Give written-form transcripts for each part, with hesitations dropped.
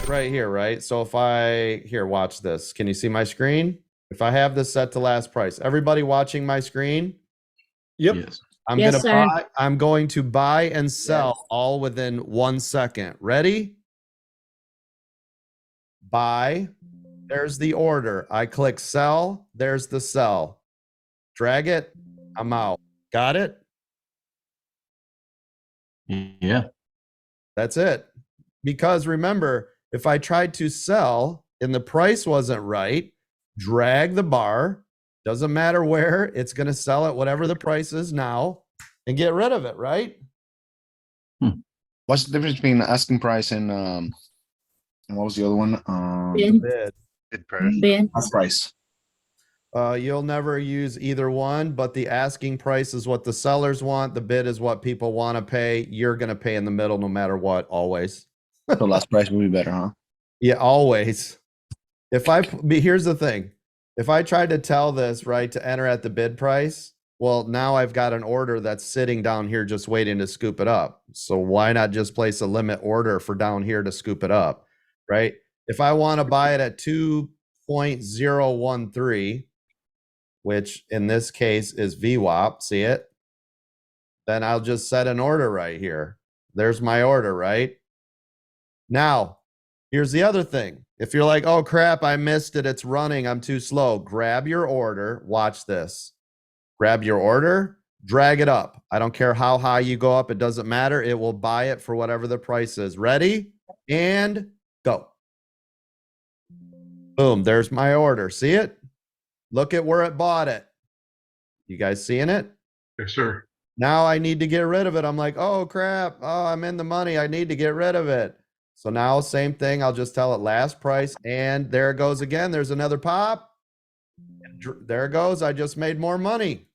right here, right? So if here, watch this. Can you see my screen? If I have this set to last price, everybody watching my screen? Yep. Yes. Yes, sir. I'm going to buy and sell all within 1 second. Ready? Buy. There's the order. I click sell. There's the sell. Drag it. I'm out. Got it? Yeah. That's it. Because remember, if I tried to sell and the price wasn't right, drag the bar, doesn't matter where, it's going to sell at whatever the price is now and get rid of it, right? What's the difference between asking price and what was the other one? Bid. Bid. Bid. Ask price. You'll never use either one, but the asking price is what the sellers want. The bid is what people want to pay. You're going to pay in the middle no matter what, always. So last price will be better, huh? Yeah, always. Here's the thing. If I tried to tell this, right, to enter at the bid price, well, now I've got an order that's sitting down here just waiting to scoop it up. So why not just place a limit order for down here to scoop it up, right? If I want to buy it at 2.013, which in this case is VWAP, see it? Then I'll just set an order right here. There's my order, right? Now, here's the other thing. If you're like, oh crap, I missed it, it's running, I'm too slow, grab your order, watch this. Grab your order, drag it up. I don't care how high you go up, it doesn't matter. It will buy it for whatever the price is. Ready? And go. Boom, there's my order. See it? Look at where it bought it. You guys seeing it? Yes, sir. Now I need to get rid of it. I'm like, oh crap. Oh, I'm in the money. I need to get rid of it. So now same thing. I'll just tell it last price. And there it goes again. There's another pop. There it goes. I just made more money.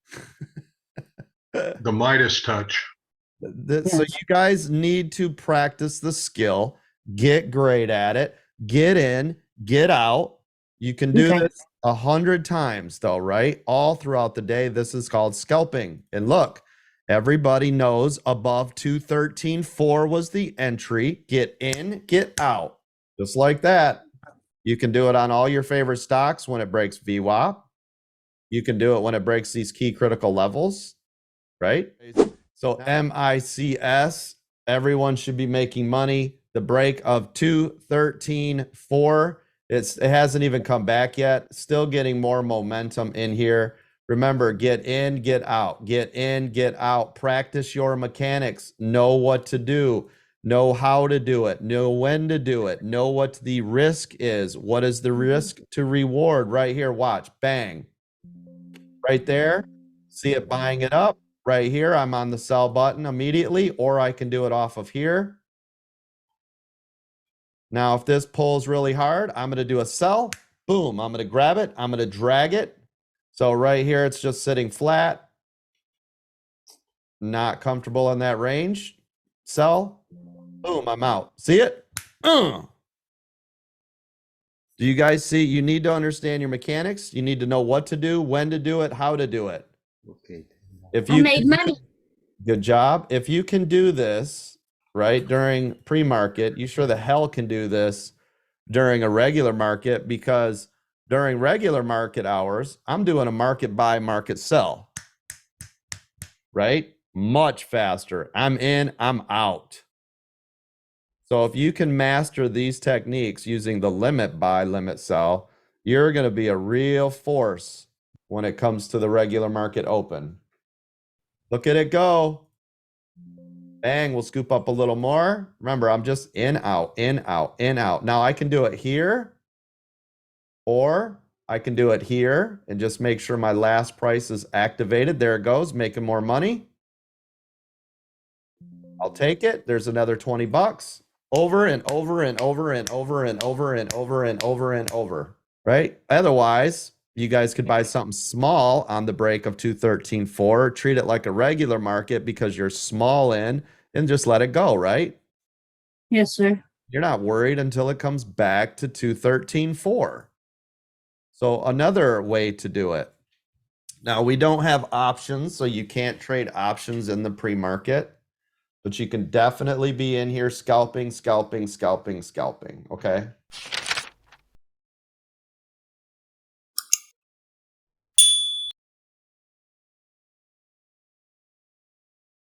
The Midas touch. So you guys need to practice the skill, get great at it, get in, get out. You can do this 100 times though, right? All throughout the day. This is called scalping. And look, everybody knows above 213.4 was the entry. Get in, get out. Just like that. You can do it on all your favorite stocks when it breaks VWAP. You can do it when it breaks these key critical levels, right? So MICS, everyone should be making money. The break of 213.4, it hasn't even come back yet. Still getting more momentum in here. Remember, get in, get out, get in, get out. Practice your mechanics. Know what to do. Know how to do it. Know when to do it. Know what the risk is. What is the risk to reward? Right here, watch. Bang. Right there. See it buying it up. Right here, I'm on the sell button immediately, or I can do it off of here. Now, if this pulls really hard, I'm going to do a sell. Boom. I'm going to grab it. I'm going to drag it. So right here, it's just sitting flat. Not comfortable in that range. Sell. Boom, I'm out. See it? Do you guys see? You need to understand your mechanics. You need to know what to do, when to do it, how to do it. Okay. If I you made money. Good job. If you can do this, right, during pre-market, you sure the hell can do this during a regular market, because during regular market hours, I'm doing a market buy, market sell, right? Much faster. I'm in, I'm out. So if you can master these techniques using the limit buy, limit sell, you're going to be a real force when it comes to the regular market open. Look at it go. Bang, we'll scoop up a little more. Remember, I'm just in, out, in, out, in, out. Now I can do it here, or I can do it here and just make sure my last price is activated. There it goes, making more money. I'll take it. There's another 20 bucks. Over and over and over and over and over and over and over and over, right? Otherwise, you guys could buy something small on the break of 213.4, treat it like a regular market because you're small in, and just let it go, right? Yes, sir. You're not worried until it comes back to 213.4. So another way to do it. Now, we don't have options, so you can't trade options in the pre-market. but you can definitely be in here scalping, scalping, scalping, scalping. Okay.